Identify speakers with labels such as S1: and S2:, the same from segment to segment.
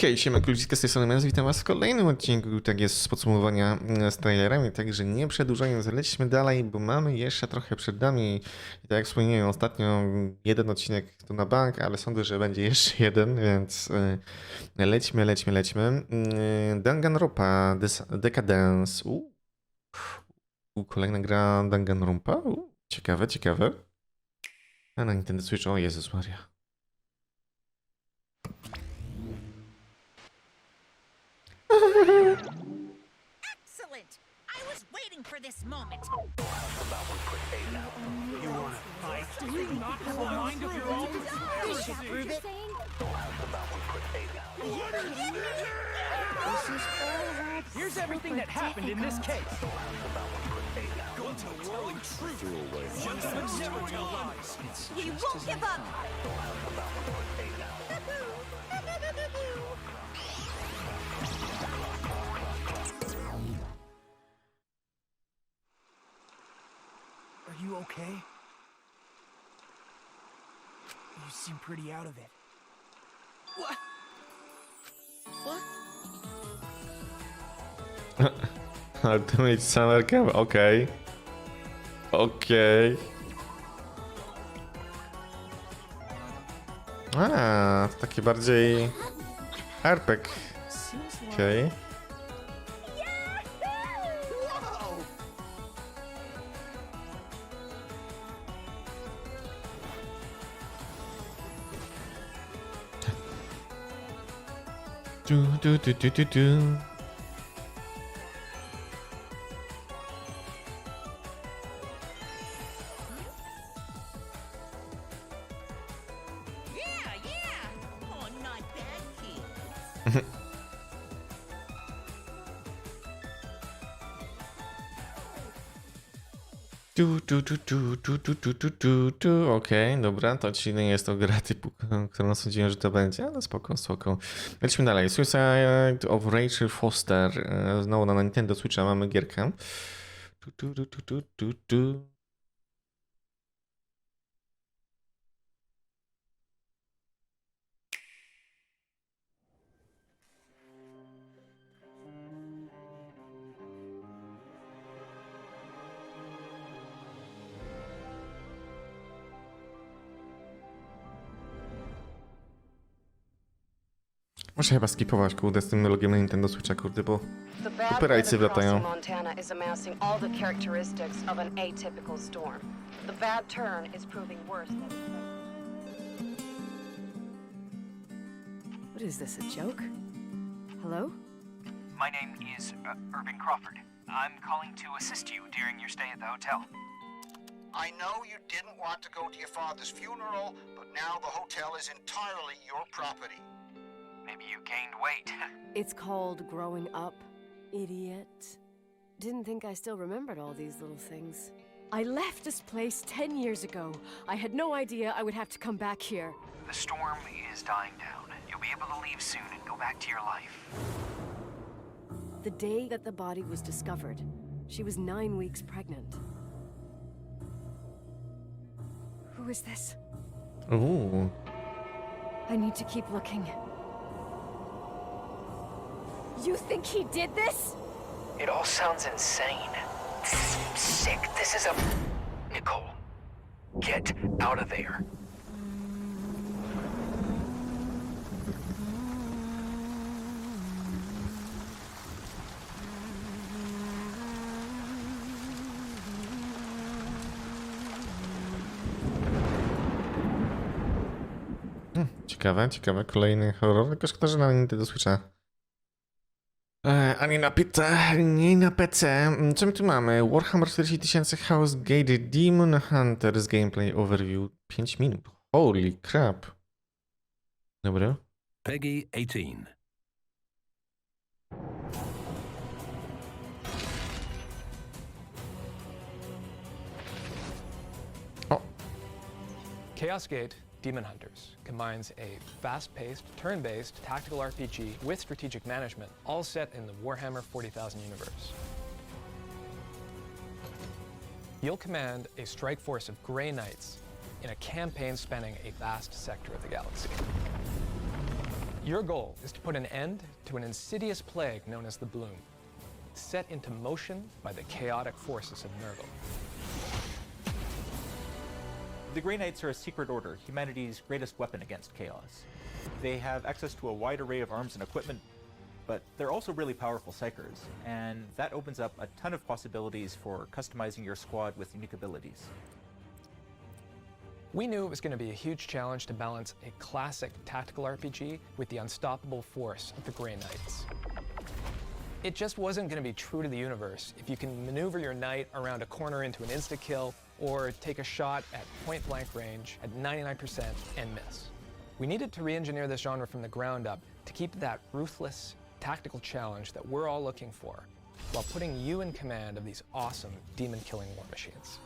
S1: Hej, siema kluczyska z tej strony Mens, witam was w kolejnym odcinku, tak jest, z podsumowania z trailerami, także nie przedłużając, lećmy dalej, bo mamy jeszcze trochę przed nami i tak jak wspomniałem ostatnio, jeden odcinek tu na bank, ale sądzę, że będzie jeszcze jeden, więc lećmy. Danganronpa, Decadence, kolejna gra Danganronpa, ciekawe. A na Nintendo Switch, o Jezus Maria.
S2: Excellent! I was waiting for this moment.
S3: You want to fight? Do you not have a mind of your own?
S2: This should prove it.
S3: Here's everything that happened in this case. Going to telling truth. Gentlemen never tell lies.
S2: He won't give up.
S3: Are you okay? You seem pretty out of it. What?
S1: Ultimate Summer Camp, okej. A, to takie bardziej RPG. Okej. Du.
S2: Yeah. Oh, not bad, kid. Okej, dobra, to ci nie jest to gra typu, którą sądziłem, że to będzie, ale spoko. Lecimy dalej. Suicide of Rachel Foster. Znowu na Nintendo Switcha mamy gierkę. Muszę chyba skipować, kurde, z tym logiem na Nintendo Switcha, kurde, bo
S4: The bad
S1: Copyrightsy
S4: weather
S1: wlatają.
S4: crossing Montana is amassing all the characteristics of an atypical storm. The bad turn is proving worse than expected.
S5: What is this, a joke? Hello?
S6: My name is Irving Crawford. I'm calling to assist you during your stay at the hotel.
S7: I know you didn't want to go to your father's funeral, but now the hotel is entirely your property.
S6: Maybe you gained weight.
S5: It's called growing up, idiot. Didn't think I still remembered all these little things. I left this place 10 years ago. I had no idea I would have to come back here.
S6: The storm is dying down. You'll be able to leave soon and go back to your life.
S5: The day that the body was discovered, she was 9 weeks pregnant. Who is this?
S1: Uuu.
S5: I need to keep looking. You think he did this?
S6: It all sounds insane. This is sick. This is a... Nicole, get out of there.
S1: Ciekawe, kolejny horror, tylko szkoda, że na Nintendo Switcha. Ani na PC, nie na PC. Co my tu mamy? Warhammer 40 000 House Gate Demon Hunters Gameplay Overview 5 minut. Holy crap. Dobra.
S8: Peggy 18.
S1: O,
S9: Chaos Gate Demon Hunters combines a fast-paced, turn-based tactical RPG with strategic management, all set in the Warhammer 40,000 universe. You'll command a strike force of Grey Knights in a campaign spanning a vast sector of the galaxy. Your goal is to put an end to an insidious plague known as the Bloom, set into motion by the chaotic forces of Nurgle.
S10: The Grey Knights are a secret order, humanity's greatest weapon against chaos. They have access to a wide array of arms and equipment, but they're also really powerful psychers, and that opens up a ton of possibilities for customizing your squad with unique abilities.
S9: We knew it was going to be a huge challenge to balance a classic tactical RPG with the unstoppable force of the Grey Knights. It just wasn't going to be true to the universe if you can maneuver your knight around a corner into an insta-kill or take a shot at point-blank range at 99% and miss. We needed to re-engineer this genre from the ground up to keep that ruthless, tactical challenge that we're all looking for, while putting you in command of these awesome demon-killing war machines.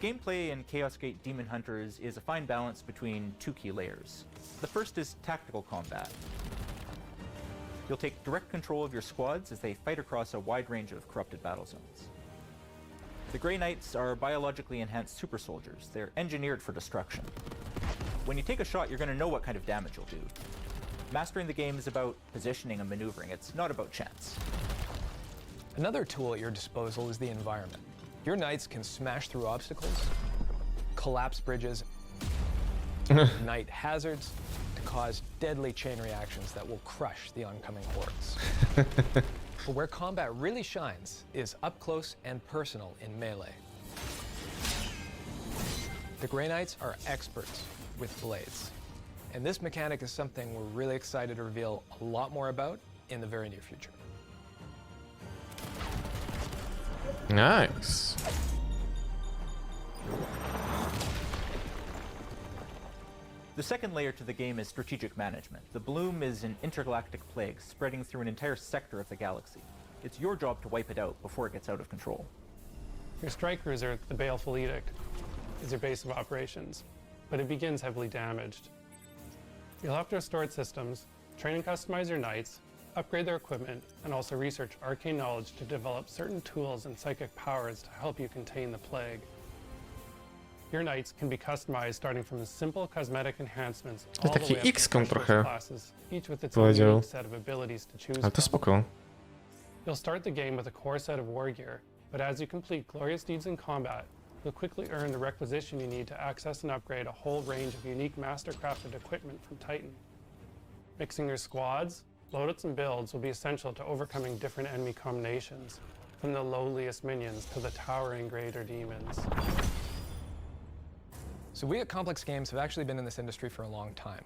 S10: Gameplay in Chaos Gate Demon Hunters is a fine balance between two key layers. The first is tactical combat. You'll take direct control of your squads as they fight across a wide range of corrupted battle zones. The Grey Knights are biologically enhanced super soldiers. They're engineered for destruction. When you take a shot, you're going to know what kind of damage you'll do. Mastering the game is about positioning and maneuvering. It's not about chance.
S9: Another tool at your disposal is the environment. Your knights can smash through obstacles, collapse bridges, ignite hazards to cause deadly chain reactions that will crush the oncoming hordes. But where combat really shines is up close and personal in melee. The Grey Knights are experts with blades, and this mechanic is something we're really excited to reveal a lot more about in the very near future.
S2: Nice.
S10: The second layer to the game is strategic management. The Bloom is an intergalactic plague spreading through an entire sector of the galaxy. It's your job to wipe it out before it gets out of control.
S11: Your strike cruiser, the Baleful Edict, is your base of operations, but it begins heavily damaged. You'll have to restore its systems, train and customize your knights, upgrade their equipment, and also research arcane knowledge to develop certain tools and psychic powers to help you contain the plague. Your knights can be customized starting from simple cosmetic enhancements all the
S2: taki
S11: way up to
S2: XCOM
S11: specialist
S2: trochę
S11: classes, each with its own
S2: powiedział.
S11: unique set of abilities to choose
S2: Ale to
S11: from.
S2: spoko.
S11: You'll start the game with a core set of war gear, but as you complete glorious deeds in combat, you'll quickly earn the requisition you need to access and upgrade a whole range of unique master-crafted equipment from Titan. Mixing your squads, loadouts, and builds will be essential to overcoming different enemy combinations, from the lowliest minions to the towering greater demons.
S9: So we at Complex Games have actually been in this industry for a long time.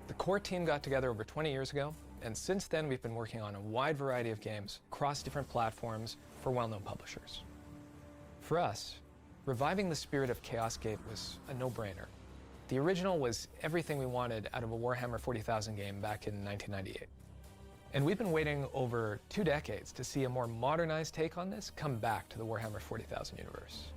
S9: The core team got together over 20 years ago, and since then we've been working on a wide variety of games across different platforms for well-known publishers. For us, reviving the spirit of Chaos Gate was a no-brainer. The original was everything we wanted out of a Warhammer 40,000 game back in 1998. And we've been waiting over 2 decades to see a more modernized take on this come back to the Warhammer 40,000 universe.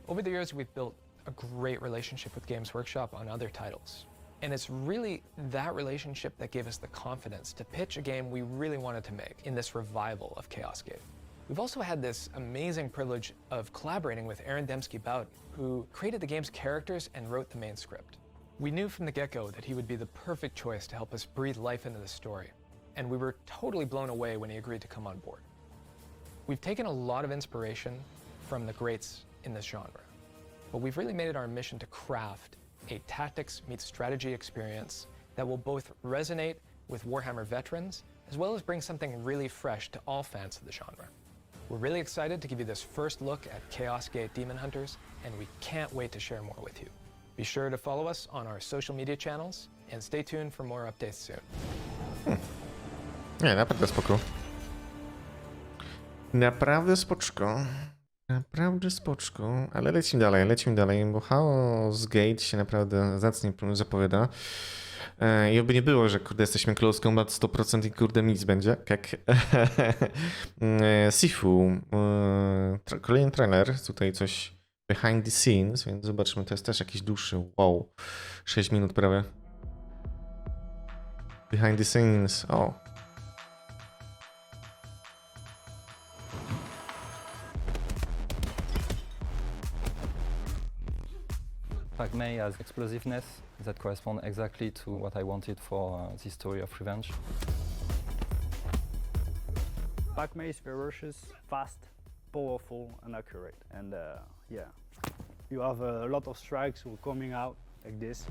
S9: Over the years, we've built a great relationship with Games Workshop on other titles. And it's really that relationship that gave us the confidence to pitch a game we really wanted to make in this revival of Chaos Gate. We've also had this amazing privilege of collaborating with Aaron Dembski-Bowden, who created the game's characters and wrote the main script. We knew from the get-go that he would be the perfect choice to help us breathe life into the story, and we were totally blown away when he agreed to come on board. We've taken a lot of inspiration from the greats in this genre, but we've really made it our mission to craft a tactics meets strategy experience that will both resonate with Warhammer veterans, as well as bring something really fresh to all fans of the genre. We're really excited to give you this first look at Chaos Gate Demon Hunters, and we can't wait to share more with you. Be sure to follow us on our social media channels, and stay tuned for more updates soon.
S2: Nie, naprawdę spoko. Naprawdę spoczko. Naprawdę spoczko. Ale lecimy dalej, bo Chaos Gate się naprawdę zacnie zapowiada. I oby nie było, że kurde jesteśmy close combat 100% i kurde nic będzie. Jak Sifu. Kolejny trailer. Tutaj coś behind the scenes, więc zobaczmy. To jest też jakiś dłuższy. Wow. 6 minut prawie. Behind the scenes. O.
S12: Pac-Man has explosiveness that corresponds exactly to what I wanted for this story of revenge.
S13: Pac-Man is ferocious, fast, powerful, and accurate. And yeah, you have a lot of strikes coming out like this.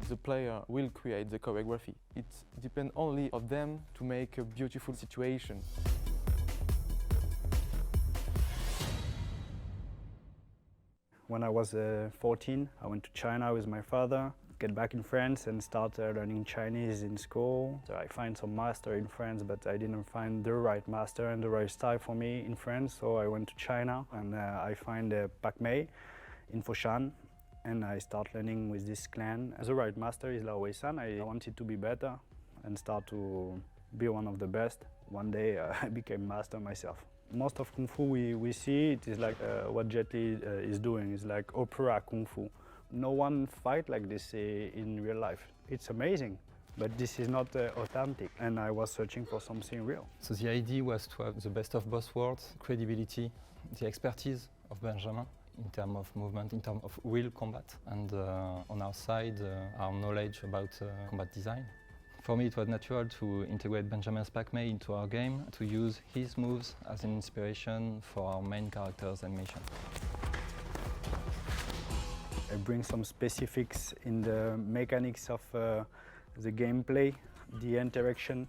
S14: The player will create the choreography. It depends only on them to make a beautiful situation.
S13: When I was 14, I went to China with my father, get back in France and start learning Chinese in school. So I find some master in France, but I didn't find the right master and the right style for me in France. So I went to China and I find Pac-Man in Foshan. And I start learning with this clan. The right master is Lao Wei-san. I wanted to be better and start to be one of the best. One day I became master myself. Most of Kung Fu we see, it is like what Jet Li is doing. It's like opera Kung Fu. No one fight like this in real life. It's amazing, but this is not authentic. And I was searching for something real.
S12: So the idea was to have the best of both worlds, credibility, the expertise of Benjamin, in terms of movement, in terms of real combat, and on our side, our knowledge about combat design. For me, it was natural to integrate Benjamin's Pac-Man into our game, to use his moves as an inspiration for our main character's animation.
S13: I bring some specifics in the mechanics of the gameplay, the interaction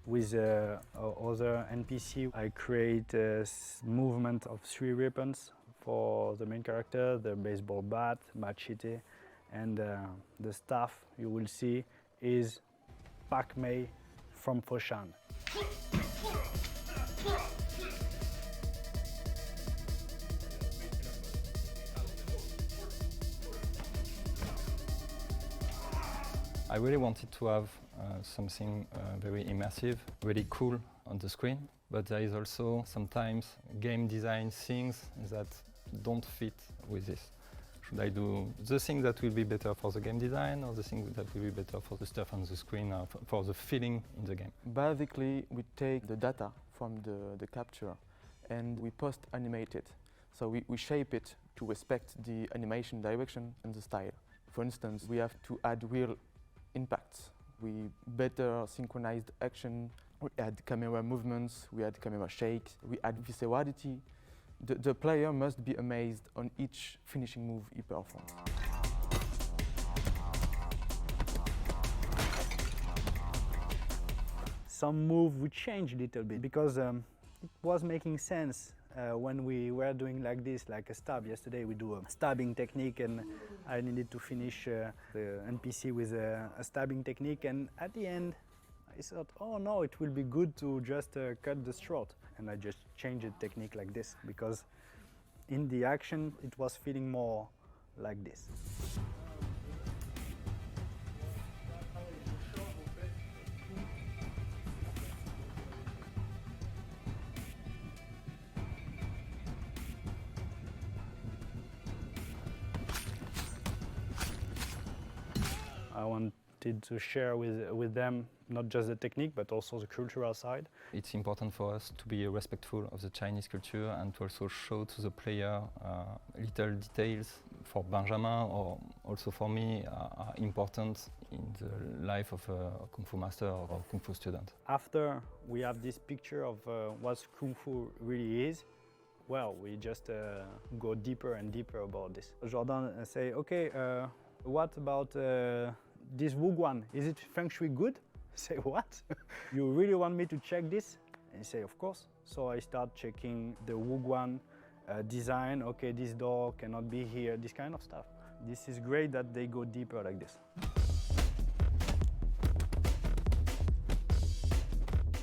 S13: with other NPC. I create a movement of 3 weapons for the main character, the baseball bat, machete, and the staff you will see is Pac-Man from Foshan.
S12: I really wanted to have something very immersive, really cool on the screen, but there is also sometimes game design things that don't fit with this. Should I do the thing that will be better for the game design, or the thing that will be better for the stuff on the screen, or for the feeling in the game?
S14: Basically, we take the data from the capture and we post-animate it. So we shape it to respect the animation direction and the style. For instance, we have to add real impacts. We better synchronized action, we add camera movements, we add camera shakes, we add viscerality. The player must be amazed on each finishing move he performs.
S13: Some move we changed a little bit because it was making sense when we were doing like this, like a stab. Yesterday we do a stabbing technique and I needed to finish the NPC with a stabbing technique, and at the end I thought, oh no, it will be good to just cut the throat. And I just changed the technique like this because in the action it was feeling more like this. I wanted to share with them not just the technique but also the cultural side.
S12: It's important for us to be respectful of the Chinese culture and to also show to the player little details for Benjamin or also for me are important in the life of a Kung Fu master or a Kung Fu student.
S13: After we have this picture of what Kung Fu really is, well, we just go deeper and deeper about this. Jordan say, okay, what about this Wuguan? Is it feng shui good? Say, what? You really want me to check this? And he say, of course. So I start checking the Wuguan design. Okay, this door cannot be here, this kind of stuff. This is great that they go deeper like this.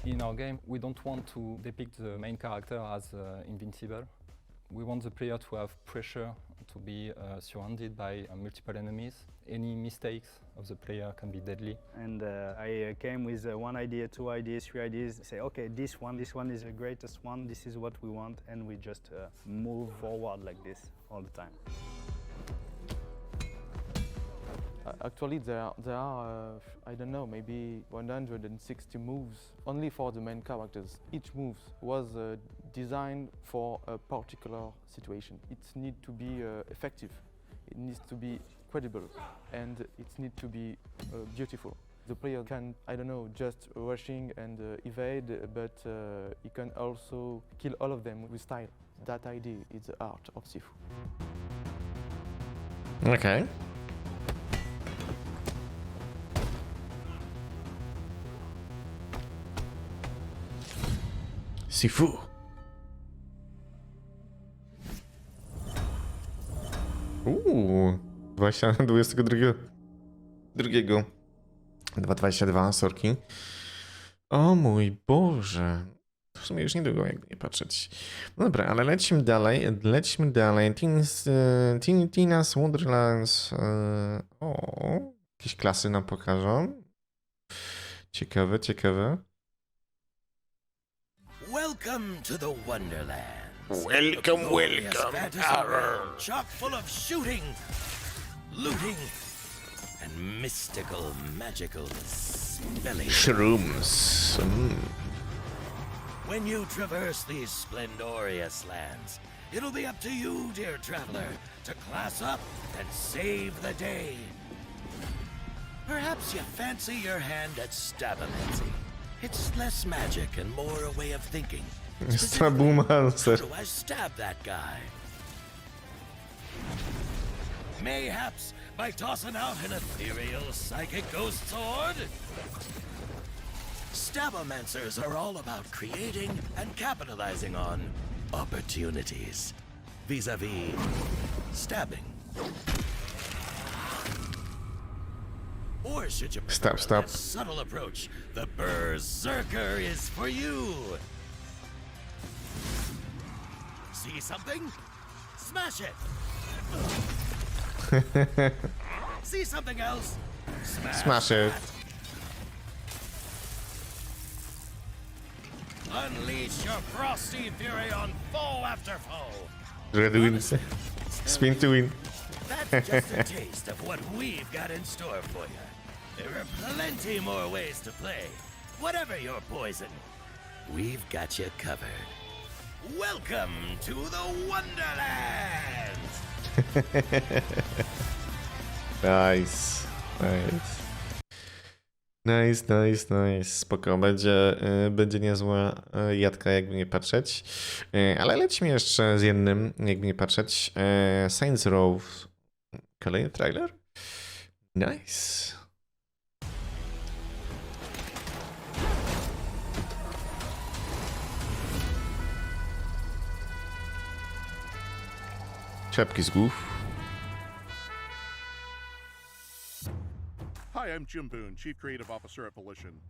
S12: In our game, we don't want to depict the main character as invincible. We want the player to have pressure, to be surrounded by multiple enemies. Any mistakes of the player can be deadly.
S13: And I came with 1 idea, 2 ideas, 3 ideas. Say, okay, this one is the greatest one. This is what we want, and we just move forward like this all the time.
S14: Actually, there are I don't know, maybe 160 moves only for the main characters. Each move was designed for a particular situation. It needs to be effective. it needs to be credible and it needs to be beautiful. The player can, I don't know, just rushing and evade, but he can also kill all of them with style. That idea is the art of Sifu.
S2: Okej. Sifu. Uuu, 22. 2,22, sorki. O mój Boże. W sumie już niedługo, jakby nie patrzeć. No dobra, ale lecimy dalej. Tina's Wonderlands. O, jakieś klasy nam pokażą. Ciekawe, ciekawe.
S15: Welcome to the Wonderland.
S2: Welcome, welcome.
S15: Chock full of shooting, looting, and mystical, magical smelling.
S2: Shrooms.
S15: When you traverse these splendorous lands, it'll be up to you, dear traveler, to class up and save the day. Perhaps you fancy your hand at stabomancy. It's less magic and more a way of thinking.
S2: Stabomancer.
S15: How do I stab that guy? Mayhaps by tossing out an ethereal psychic ghost sword? Stabomancers are all about creating and capitalizing on opportunities vis-a-vis stabbing. Or should you prefer
S2: Stop.
S15: a subtle approach? The Berserker is for you. See something? Smash it. See something else?
S2: Smash it.
S15: Unleash your frosty fury on foe after foe.
S2: Red wins. Spin to win.
S15: That's just a taste of what we've got in store for you. There are plenty more ways to play. Whatever your poison, we've got you covered. Welcome to the Wonderland!
S2: Nice. Spoko, będzie niezła jadka, jakby nie patrzeć. Ale lecimy jeszcze z jednym, jakby nie patrzeć. Saints Row. Kolejny trailer? Nice. Czapki z głów.
S16: Hi, I'm Jim Boone, Chief Creative Officer at Volition.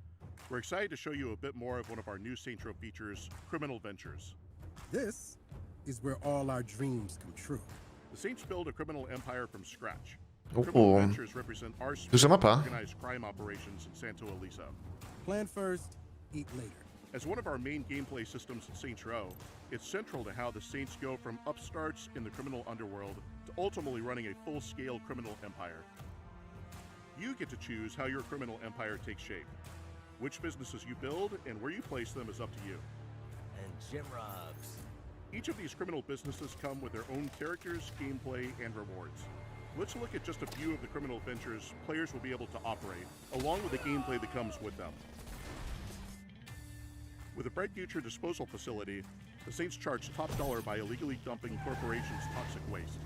S16: We're excited to show you a bit more of one of our new Saints Row features, Criminal Ventures.
S17: This is where all our dreams come true.
S16: The Saints build a criminal empire from scratch.
S2: Ooh.
S16: Criminal Ventures represent our
S2: Duża mapa.
S16: organized crime operations in Santo Elisa.
S17: Plan first, eat later.
S16: As one of our main gameplay systems in Saints Row, it's central to how the Saints go from upstarts in the criminal underworld to ultimately running a full-scale criminal empire. You get to choose how your criminal empire takes shape. Which businesses you build and where you place them is up to you.
S15: And Jim Robs.
S16: Each of these criminal businesses come with their own characters, gameplay, and rewards. Let's look at just a few of the criminal ventures players will be able to operate, along with the gameplay that comes with them. With a Bright Future disposal facility, the Saints charge top dollar by illegally dumping corporations' toxic waste.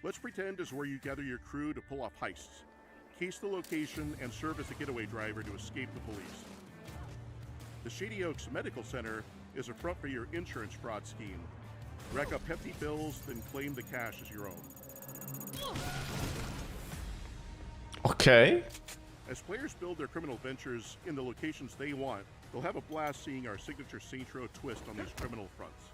S16: Let's pretend is where you gather your crew to pull off heists, case the location, and serve as a getaway driver to escape the police. The Shady Oaks Medical Center is a front for your insurance fraud scheme. Rack up hefty bills, then claim the cash as your own.
S2: Okay.
S16: As players build their criminal ventures in the locations they want, they'll have a blast seeing our signature Saints Row twist on these criminal fronts.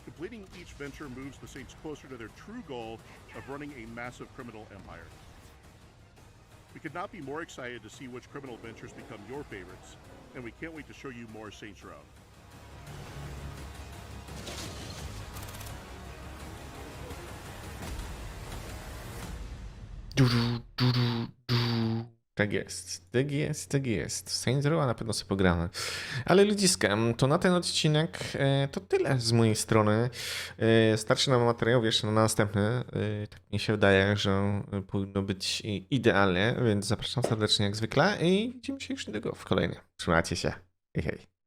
S16: Completing each venture moves the Saints closer to their true goal of running a massive criminal empire. We could not be more excited to see which criminal ventures become your favorites, and we can't wait to show you more Saints Row.
S2: Tak jest, tak jest, tak jest. Saints Row na pewno sobie pogramy. Ale ludziska, to na ten odcinek to tyle z mojej strony. Starczy nam materiałów jeszcze na następny. Tak mi się wydaje, że powinno być idealnie, więc zapraszam serdecznie jak zwykle i widzimy się już niedługo w kolejnym. Trzymajcie się. Hej, hej.